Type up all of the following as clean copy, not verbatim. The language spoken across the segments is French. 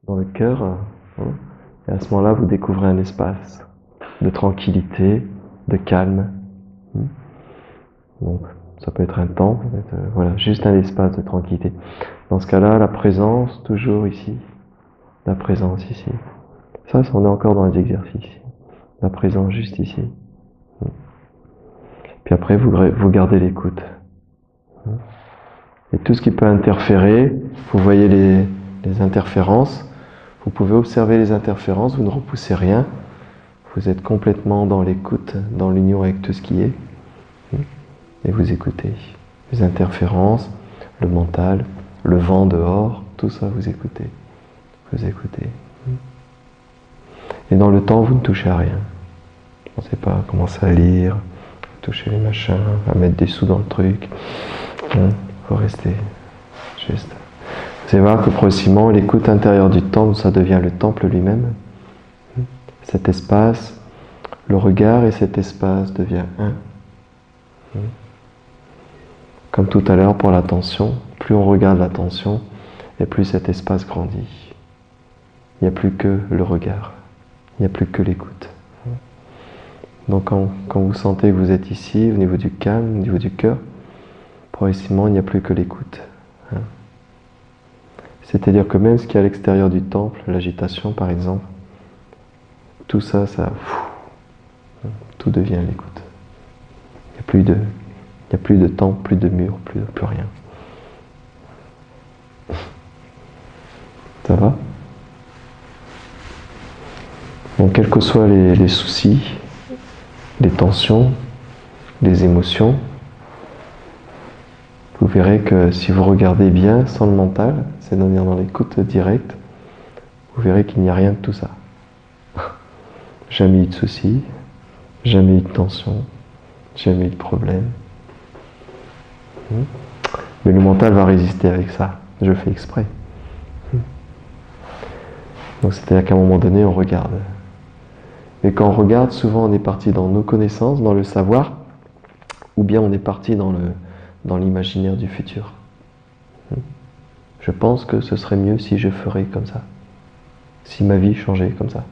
dans le cœur. Et à ce moment-là, vous découvrez un espace de tranquillité, de calme. Donc, ça peut être un temps, voilà, juste un espace de tranquillité. Dans ce cas-là, la présence, toujours ici. La présence ici. Ça, on est encore dans les exercices. La présence juste ici. Puis après, vous gardez l'écoute. Et tout ce qui peut interférer, vous voyez les interférences, vous pouvez observer les interférences, vous ne repoussez rien, vous êtes complètement dans l'écoute, dans l'union avec tout ce qui est, et vous écoutez. Les interférences, le mental, le vent dehors, tout ça vous écoutez. Vous écoutez. Et dans le temps, vous ne touchez à rien. Vous ne pensez pas à commencer à lire, à toucher les machins, à mettre des sous dans le truc. Faut rester juste. Vous allez voir que progressivement, l'écoute intérieure du temple, ça devient le temple lui-même. Cet espace, le regard et cet espace devient un. Comme tout à l'heure pour l'attention, plus on regarde l'attention, et plus cet espace grandit. Il n'y a plus que le regard, il n'y a plus que l'écoute. Donc quand vous sentez que vous êtes ici, au niveau du calme, au niveau du cœur, progressivement, il n'y a plus que l'écoute. C'est-à-dire que même ce qui est à l'extérieur du temple, l'agitation par exemple, tout ça, tout devient l'écoute. Il n'y a plus de temps, plus de mur, plus rien. Ça va? Donc quels que soient les soucis, les tensions, les émotions, vous verrez que si vous regardez bien sans le mental, c'est-à-dire dans l'écoute directe, vous verrez qu'il n'y a rien de tout ça. Jamais eu de soucis, jamais eu de tension, jamais eu de problème. Mais le mental va résister avec ça. Je fais exprès. Donc c'est-à-dire qu'à un moment donné, on regarde. Et quand on regarde, souvent on est parti dans nos connaissances, dans le savoir, ou bien on est parti dans l'imaginaire du futur. Je pense que ce serait mieux si je ferais comme ça. Si ma vie changeait comme ça.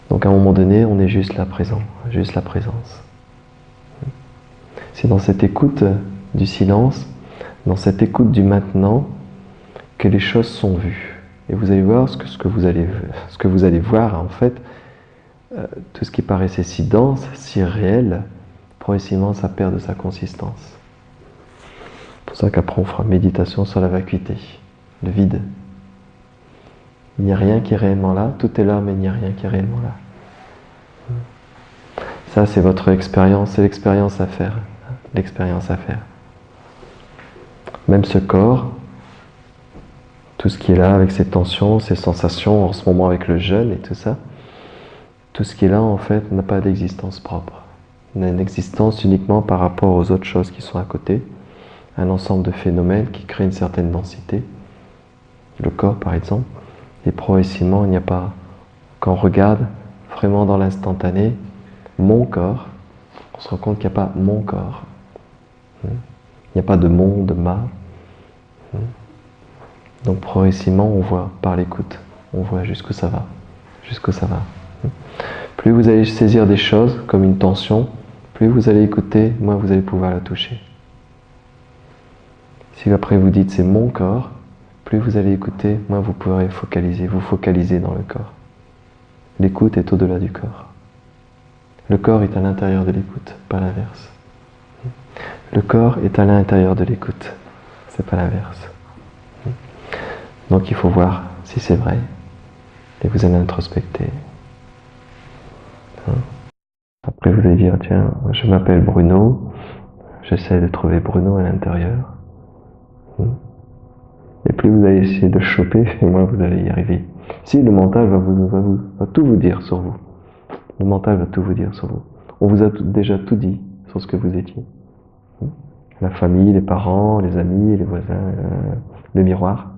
Donc à un moment donné, on est juste là présent, juste la présence. C'est dans cette écoute du silence, dans cette écoute du maintenant, que les choses sont vues. Et vous allez voir ce que vous allez voir en fait, tout ce qui paraissait si dense, si réel, progressivement ça perd de sa consistance. C'est pour ça qu'après on fera méditation sur la vacuité, le vide. Il n'y a rien qui est réellement là, tout est là mais il n'y a rien qui est réellement là. Ça c'est votre expérience, c'est l'expérience à faire. L'expérience à faire. Même ce corps, tout ce qui est là avec ses tensions, ses sensations, en ce moment avec le jeûne et tout ça, tout ce qui est là en fait n'a pas d'existence propre. Il a une existence uniquement par rapport aux autres choses qui sont à côté, un ensemble de phénomènes qui créent une certaine densité. Le corps par exemple, et progressivement il n'y a pas, quand on regarde vraiment dans l'instantané, mon corps, on se rend compte qu'il n'y a pas mon corps. Il n'y a pas de mon, de ma. Donc progressivement, on voit par l'écoute, on voit jusqu'où ça va, jusqu'où ça va. Plus vous allez saisir des choses comme une tension, plus vous allez écouter, moins vous allez pouvoir la toucher. Si après vous dites c'est mon corps, plus vous allez écouter, moins vous pourrez vous focaliser dans le corps. L'écoute est au-delà du corps. Le corps est à l'intérieur de l'écoute, pas l'inverse. Le corps est à l'intérieur de l'écoute, c'est pas l'inverse. Donc il faut voir si c'est vrai, et vous allez introspecter. Après vous allez dire, tiens, je m'appelle Bruno, j'essaie de trouver Bruno à l'intérieur. Et plus vous allez essayer de choper, et moins vous allez y arriver. Si le mental va tout vous dire sur vous. Le mental va tout vous dire sur vous. On vous a déjà tout dit sur ce que vous étiez. La famille, les parents, les amis, les voisins, le miroir.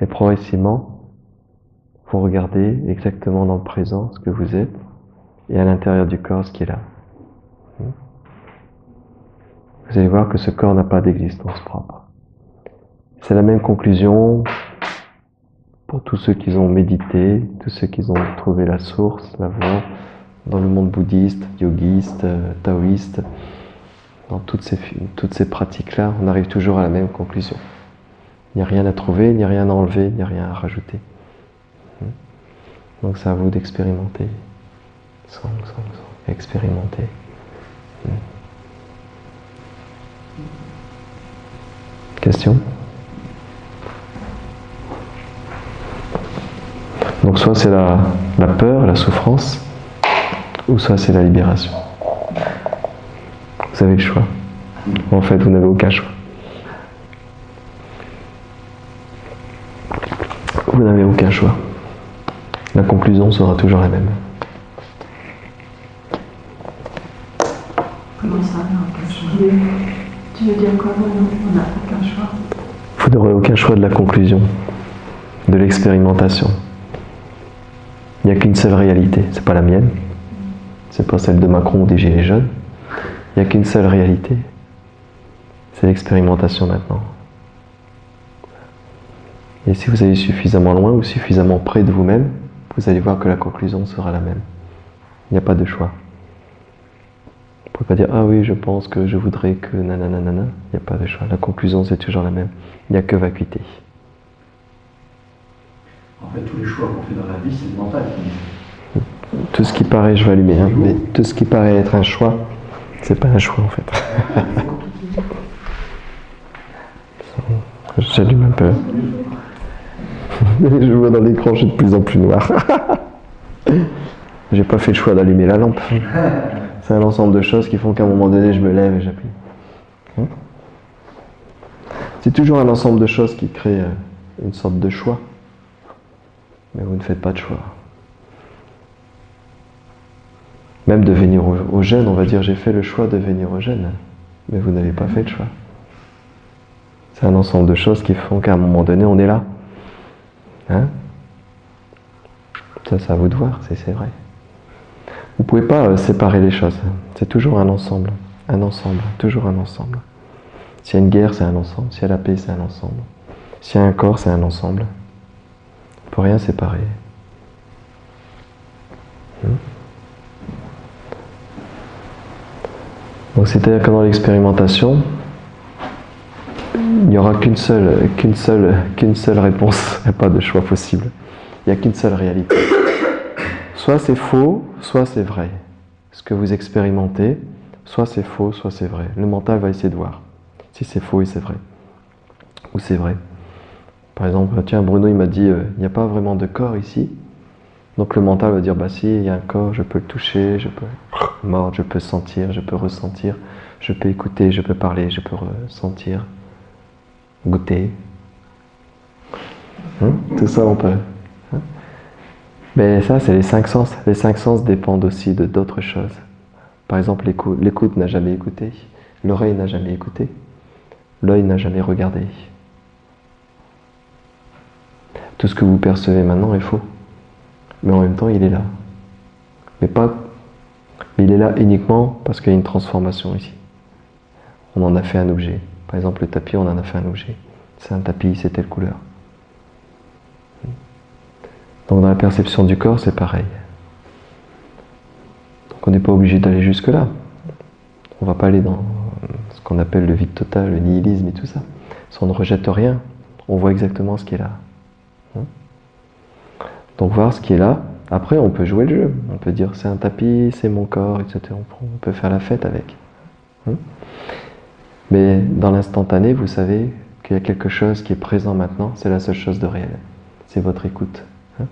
Et progressivement, vous regardez exactement dans le présent ce que vous êtes et à l'intérieur du corps ce qui est là. Vous allez voir que ce corps n'a pas d'existence propre. C'est la même conclusion pour tous ceux qui ont médité, tous ceux qui ont trouvé la source, la voie, dans le monde bouddhiste, yogiste, taoïste, dans toutes ces pratiques-là, on arrive toujours à la même conclusion. Il n'y a rien à trouver, il n'y a rien à enlever, il n'y a rien à rajouter. Donc c'est à vous d'expérimenter. Expérimenter. Question? Donc soit c'est la peur, la souffrance, ou soit c'est la libération. Vous avez le choix. En fait, vous n'avez aucun choix. Vous n'avez aucun choix. La conclusion sera toujours la même. Comment ça, on n'a aucun choix? Tu veux dire quoi? On n'a aucun choix. Vous n'aurez aucun choix de la conclusion, de l'expérimentation. Il n'y a qu'une seule réalité, c'est pas la mienne, c'est pas celle de Macron ou des Gilets jaunes. Il n'y a qu'une seule réalité, c'est l'expérimentation maintenant. Et si vous allez suffisamment loin ou suffisamment près de vous-même, vous allez voir que la conclusion sera la même. Il n'y a pas de choix. Vous ne pouvez pas dire « Ah oui, je pense que je voudrais que nanana nanana ». Il n'y a pas de choix. La conclusion, c'est toujours la même. Il n'y a que vacuité. En fait, tous les choix qu'on fait dans la vie, c'est le mental qui... Tout ce qui paraît, je vais allumer, hein, mais tout ce qui paraît être un choix, c'est pas un choix en fait. J'allume un peu. Je vois dans l'écran, je suis de plus en plus noir. J'ai pas fait le choix d'allumer la lampe. C'est un ensemble de choses qui font qu'à un moment donné, je me lève et j'appuie. C'est toujours un ensemble de choses qui crée une sorte de choix. Mais vous ne faites pas de choix. Même de venir au jeûne, on va dire j'ai fait le choix de venir au jeûne. Mais vous n'avez pas fait le choix. C'est un ensemble de choses qui font qu'à un moment donné, on est là. Hein? Ça, c'est à vous de voir, c'est vrai. Vous ne pouvez pas séparer les choses. C'est toujours un ensemble. Un ensemble, toujours un ensemble. S'il y a une guerre, c'est un ensemble. S'il y a la paix, c'est un ensemble. S'il y a un corps, c'est un ensemble. On ne peut rien séparer. Donc c'est-à-dire que dans l'expérimentation, il n'y aura qu'une seule réponse, il n'y a pas de choix possible. Il n'y a qu'une seule réalité. Soit c'est faux, soit c'est vrai. Ce que vous expérimentez, soit c'est faux, soit c'est vrai. Le mental va essayer de voir si c'est faux et c'est vrai. Ou c'est vrai. Par exemple, tiens, Bruno il m'a dit, il n'y a pas vraiment de corps ici. Donc le mental va dire, bah si, il y a un corps, je peux le toucher, je peux mordre, je peux sentir, je peux ressentir, je peux écouter, je peux parler, je peux ressentir, goûter. Tout ça on peut. Mais ça c'est les 5 sens. Les 5 sens dépendent aussi de d'autres choses. Par exemple l'écoute n'a jamais écouté, l'oreille n'a jamais écouté, l'œil n'a jamais regardé. Tout ce que vous percevez maintenant est faux. Mais en même temps, il est là. Mais il est là uniquement parce qu'il y a une transformation ici. On en a fait un objet. Par exemple, le tapis, on en a fait un objet. C'est un tapis, c'est telle couleur. Donc dans la perception du corps, c'est pareil. Donc on n'est pas obligé d'aller jusque-là. On ne va pas aller dans ce qu'on appelle le vide total, le nihilisme et tout ça. Si on ne rejette rien, on voit exactement ce qui est là. Donc voir ce qui est là, après on peut jouer le jeu, on peut dire c'est un tapis, c'est mon corps, etc. On peut faire la fête avec. Mais dans l'instantané, vous savez qu'il y a quelque chose qui est présent maintenant, c'est la seule chose de réel, c'est votre écoute. Vous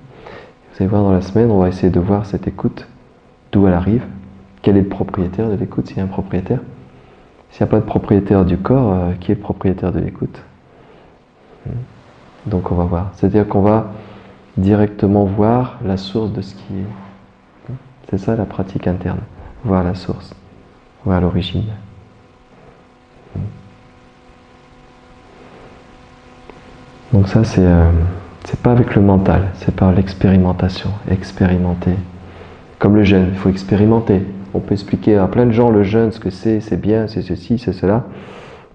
allez voir dans la semaine, on va essayer de voir cette écoute, d'où elle arrive, quel est le propriétaire de l'écoute, s'il y a un propriétaire. S'il n'y a pas de propriétaire du corps, qui est le propriétaire de l'écoute? Donc on va voir, c'est-à-dire qu'on va directement voir la source de ce qui est. C'est ça la pratique interne, voir la source, voir l'origine. Donc ça c'est pas avec le mental, c'est par l'expérimentation, expérimenter. Comme le jeûne, il faut expérimenter. On peut expliquer à plein de gens le jeûne, ce que c'est bien, c'est ceci, c'est cela.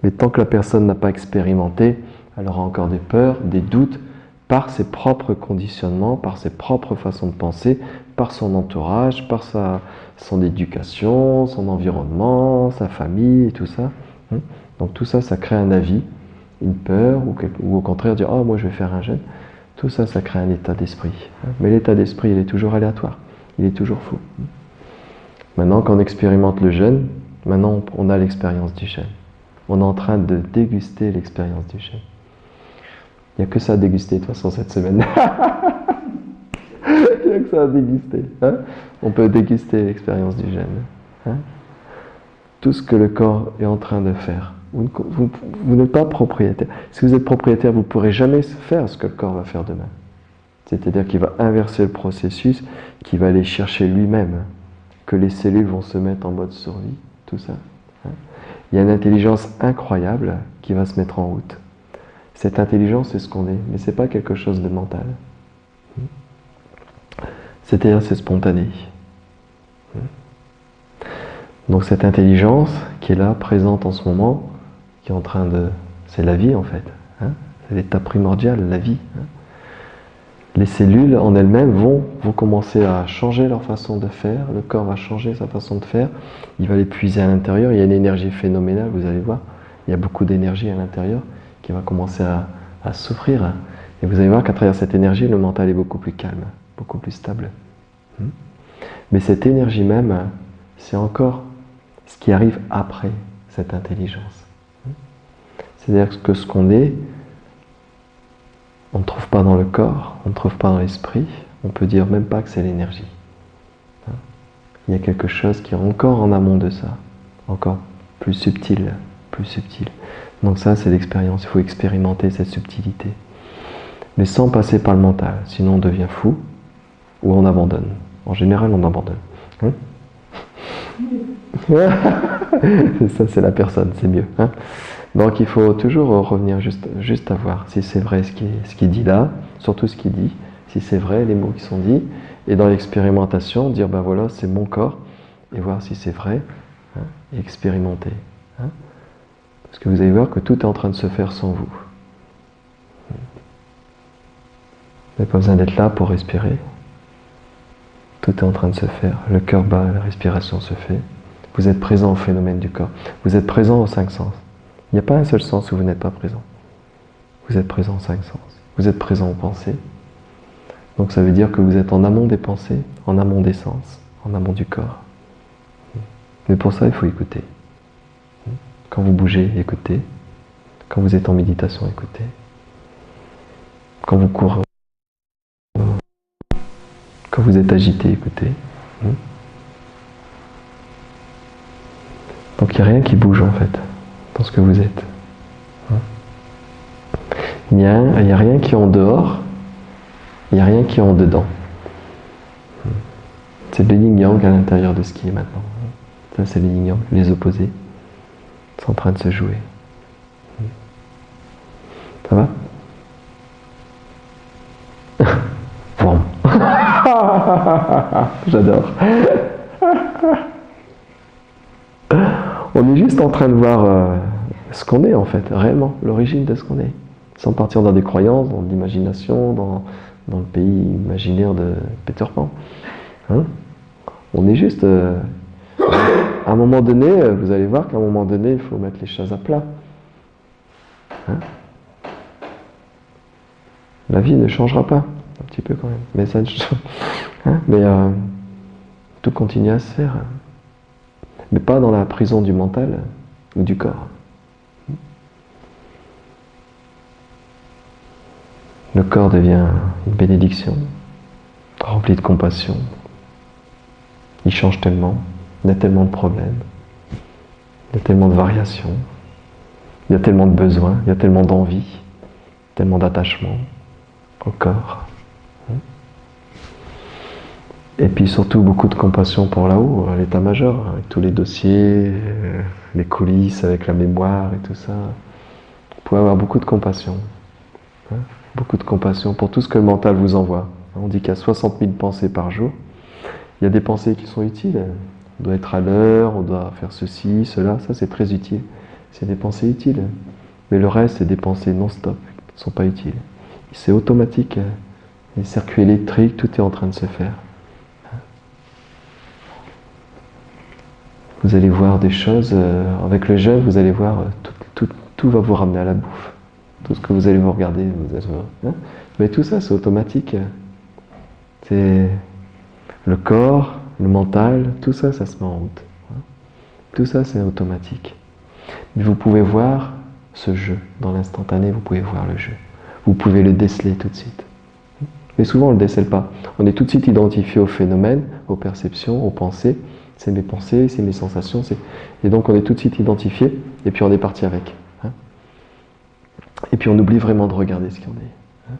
Mais tant que la personne n'a pas expérimenté, elle aura encore des peurs, des doutes, par ses propres conditionnements, par ses propres façons de penser, par son entourage, par son éducation, son environnement, sa famille et tout ça. Donc tout ça, ça crée un avis, une peur, ou au contraire dire « Oh, moi je vais faire un jeûne ». Tout ça, ça crée un état d'esprit. Mais l'état d'esprit, il est toujours aléatoire, il est toujours faux. Maintenant, quand on expérimente le jeûne, maintenant on a l'expérience du jeûne. On est en train de déguster l'expérience du jeûne. Il n'y a que ça à déguster de toute façon cette semaine. Il n'y a que ça à déguster. Hein? On peut déguster l'expérience du jeûne. Hein? Tout ce que le corps est en train de faire. Vous n'êtes pas propriétaire. Si vous êtes propriétaire, vous ne pourrez jamais faire ce que le corps va faire demain. C'est-à-dire qu'il va inverser le processus, qu'il va aller chercher lui-même, que les cellules vont se mettre en mode survie, tout ça. Hein? Il y a une intelligence incroyable qui va se mettre en route. Cette intelligence, c'est ce qu'on est, mais ce n'est pas quelque chose de mental. C'est-à-dire, c'est spontané. Donc cette intelligence qui est là, présente en ce moment, qui est en train de... C'est la vie en fait. Hein? C'est l'état primordial, la vie. Hein? Les cellules en elles-mêmes vont commencer à changer leur façon de faire, le corps va changer sa façon de faire, il va les puiser à l'intérieur, il y a une énergie phénoménale, vous allez voir, il y a beaucoup d'énergie à l'intérieur qui va commencer à souffrir. Et vous allez voir qu'à travers cette énergie, le mental est beaucoup plus calme, beaucoup plus stable. Mais cette énergie même, c'est encore ce qui arrive après cette intelligence. C'est-à-dire que ce qu'on est, on ne trouve pas dans le corps, on ne trouve pas dans l'esprit, on peut dire même pas que c'est l'énergie. Il y a quelque chose qui est encore en amont de ça, encore plus subtil, plus subtil. Donc ça, c'est l'expérience, il faut expérimenter cette subtilité. Mais sans passer par le mental, sinon on devient fou ou on abandonne. En général, on abandonne. Ça, c'est la personne, c'est mieux. Hein? Donc il faut toujours revenir juste à voir si c'est vrai ce qu'il dit là, surtout ce qu'il dit, si c'est vrai les mots qui sont dits, et dans l'expérimentation, dire ben voilà, c'est mon corps, et voir si c'est vrai, hein, et expérimenter. Hein? Parce que vous allez voir que tout est en train de se faire sans vous. Vous n'avez pas besoin d'être là pour respirer. Tout est en train de se faire. Le cœur bat, la respiration se fait. Vous êtes présent au phénomène du corps. Vous êtes présent aux 5 sens. Il n'y a pas un seul sens où vous n'êtes pas présent. Vous êtes présent aux 5 sens. Vous êtes présent aux pensées. Donc ça veut dire que vous êtes en amont des pensées, en amont des sens, en amont du corps. Mais pour ça, il faut écouter. Quand vous bougez, écoutez. Quand vous êtes en méditation, écoutez. Quand vous courez, quand vous êtes agité, écoutez. Donc il n'y a rien qui bouge en fait, dans ce que vous êtes. Il n'y a rien qui est en dehors, il n'y a rien qui est en dedans. C'est le yin-yang à l'intérieur de ce qui est maintenant. Ça c'est le yin-yang, les opposés. C'est en train de se jouer. Ça va? Bon. J'adore. On est juste en train de voir ce qu'on est en fait, réellement, l'origine de ce qu'on est. Sans partir dans des croyances, dans l'imagination, dans le pays imaginaire de Peter Pan. Hein? On est juste... à un moment donné, vous allez voir qu'à un moment donné, il faut mettre les choses à plat. Hein? La vie ne changera pas, un petit peu quand même. Mais ça ne change. Hein? Mais tout continue à se faire. Mais pas dans la prison du mental ou du corps. Le corps devient une bénédiction, rempli de compassion. Il change tellement, il y a tellement de problèmes, il y a tellement de variations, il y a tellement de besoins, il y a tellement d'envie, tellement d'attachement au corps. Et puis surtout beaucoup de compassion pour là-haut, l'état-major, avec tous les dossiers, les coulisses, avec la mémoire et tout ça. Vous pouvez avoir beaucoup de compassion. Hein? Beaucoup de compassion pour tout ce que le mental vous envoie. On dit qu'il y a 60 000 pensées par jour. Il y a des pensées qui sont utiles. On doit être à l'heure, on doit faire ceci, cela. Ça, c'est très utile. C'est des pensées utiles. Mais le reste, c'est des pensées non-stop, qui ne sont pas utiles. C'est automatique. Les circuits électriques, tout est en train de se faire. Vous allez voir des choses, avec le jeûne, vous allez voir, tout va vous ramener à la bouffe. Tout ce que vous allez vous regarder, mais tout ça, c'est automatique. C'est le corps, le mental, tout ça, ça se met en route. Tout ça, c'est automatique. Mais vous pouvez voir ce jeu. Dans l'instantané, vous pouvez voir le jeu. Vous pouvez le déceler tout de suite. Mais souvent, on ne le décèle pas. On est tout de suite identifié aux phénomènes, aux perceptions, aux pensées. C'est mes pensées, c'est mes sensations. Et donc, on est tout de suite identifié, et puis on est parti avec. Et puis, on oublie vraiment de regarder ce qu'il y en est.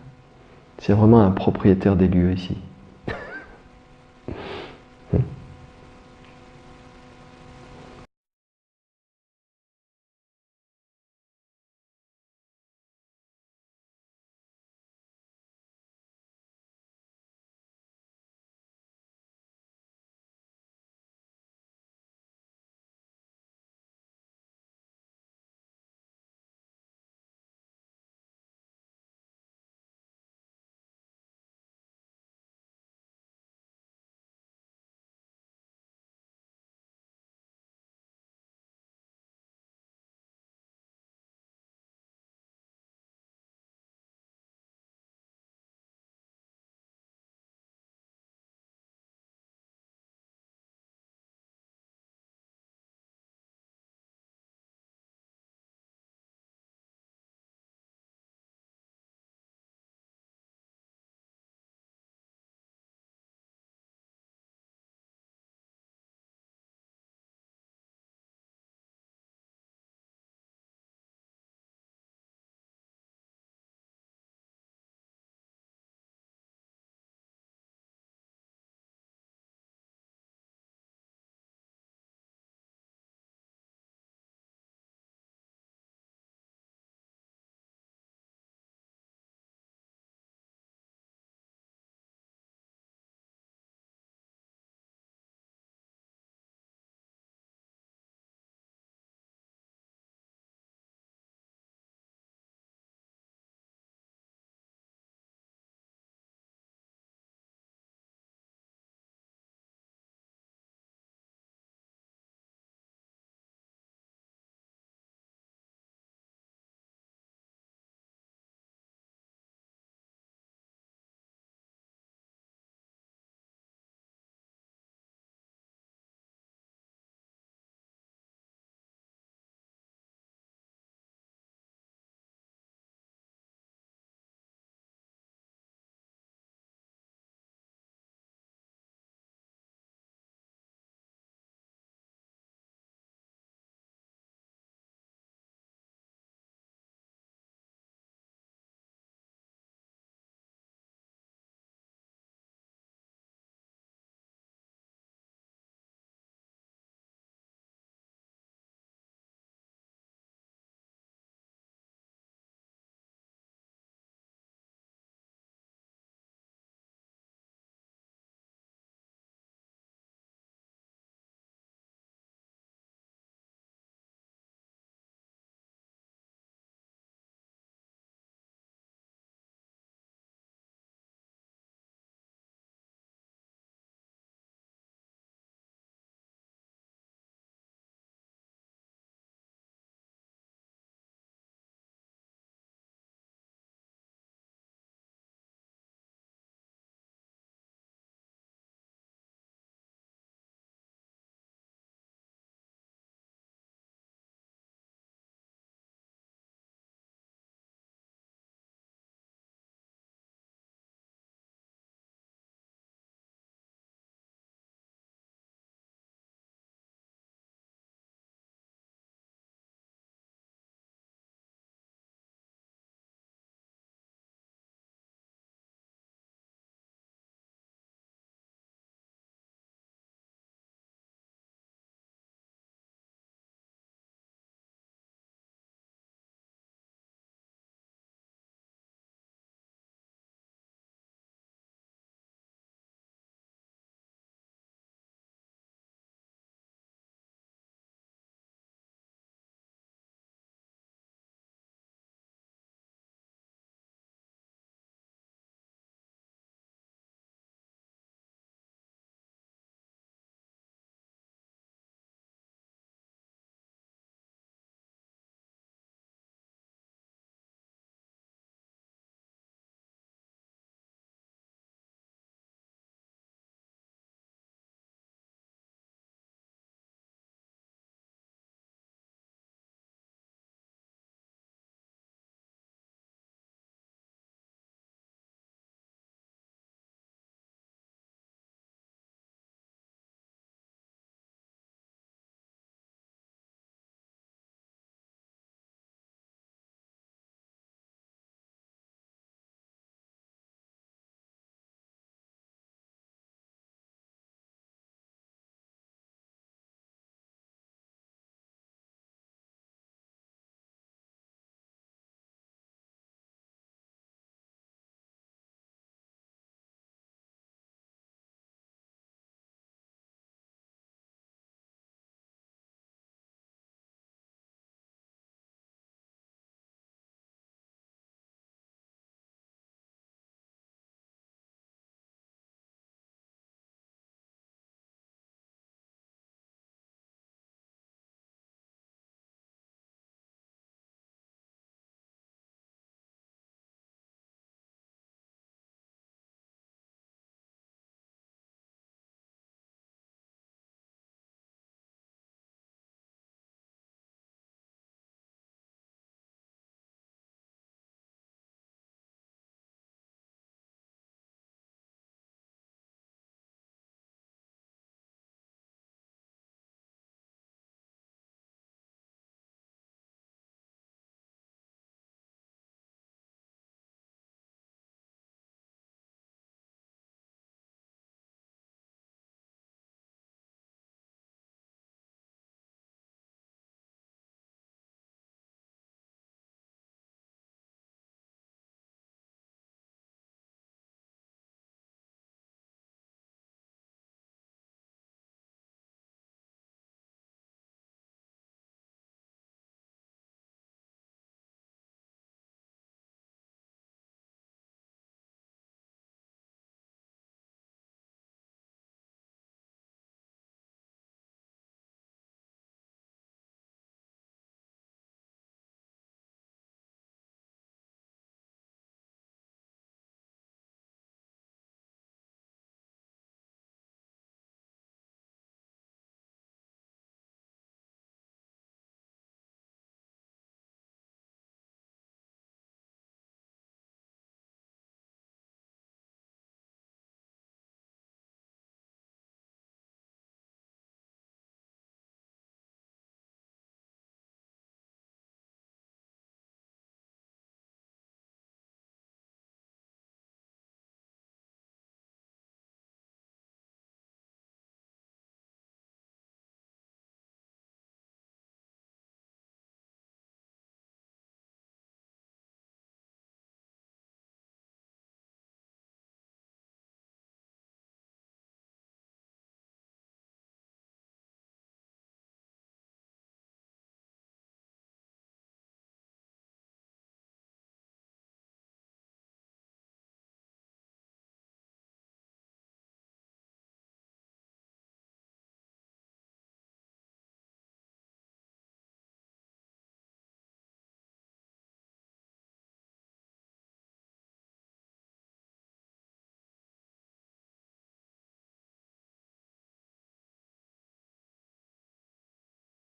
C'est vraiment un propriétaire des lieux ici.